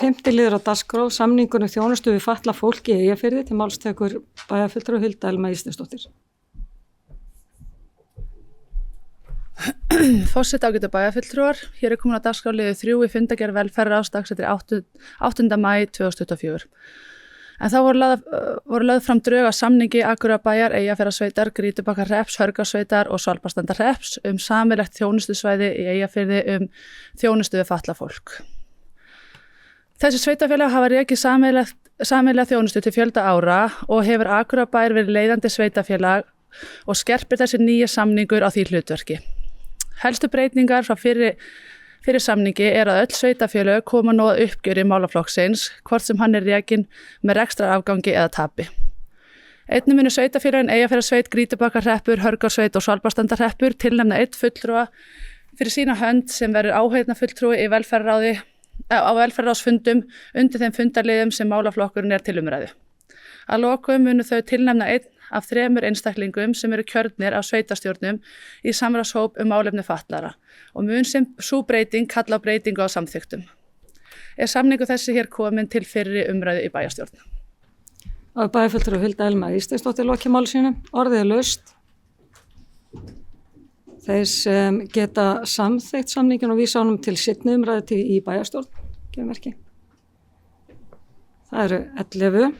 5. liður á dagskrá, samningur þjónustu við fatlað fólk í Eyjafirði, til máls tekur bæjarfulltrúi Hulda Elma Ísleifsdóttir. Forseti, ágætu bæjarfulltrúar, hér komin á dagskrá liður 3 í fundargerð velferðarráðs dagsettir 8. maí 2024. En þá voru lögð fram drög að samningi Akureyrarbæjar, Eyjafjarðarsveitar, Grýtubakkahrepps, Hörgársveitar og Svalbarðsstrandarhrepps þjónustusvæði í Eyjafirði þjónustu við fatlað fólk. Þessi sveitafélag hafa rekið sameiginlega þjónustu til fjölda ára og hefur Akureyrarbær verið leiðandi sveitafélag og skerpir þessi nýja samningur á því hlutverki. Helstu breytingar frá fyrir samningi að öll sveitafélög koma nú að uppgjöri málaflokksins, hvort sem hann rekinn með rekstrarafgangi eða tapi. Einnig munu sveitafélögin Eyjafjarðarsveit, Grýtubakkarhreppur, Hörgársveit og Svalbarðsstrandarhreppur tilnefna einn fulltrúa fyrir sína hönd sem verður áheyrnarfulltrúi á velferðarráðsfundum undir þeim fundarliðum sem málaflokkurinn til umræðu. Að lokum munu þau tilnefna einn af 3 einstaklingum sem eru kjörnir af sveitarstjórnum í samráðshóp málefni fatlaðra og mun sem sú breyting kalla á breytingu á samþykktum. Samningur þessi hér komin til fyrri umræðu í bæjarstjórn. Bæjarfulltrúi Hulda Elma Ísleifsdóttir lokið máli sínu. Orðið er laust. Þeir sem geta samþykkt samningin og vísa honum til seinni umræðu í bæjarstjórn, gefur merki. Það eru 11.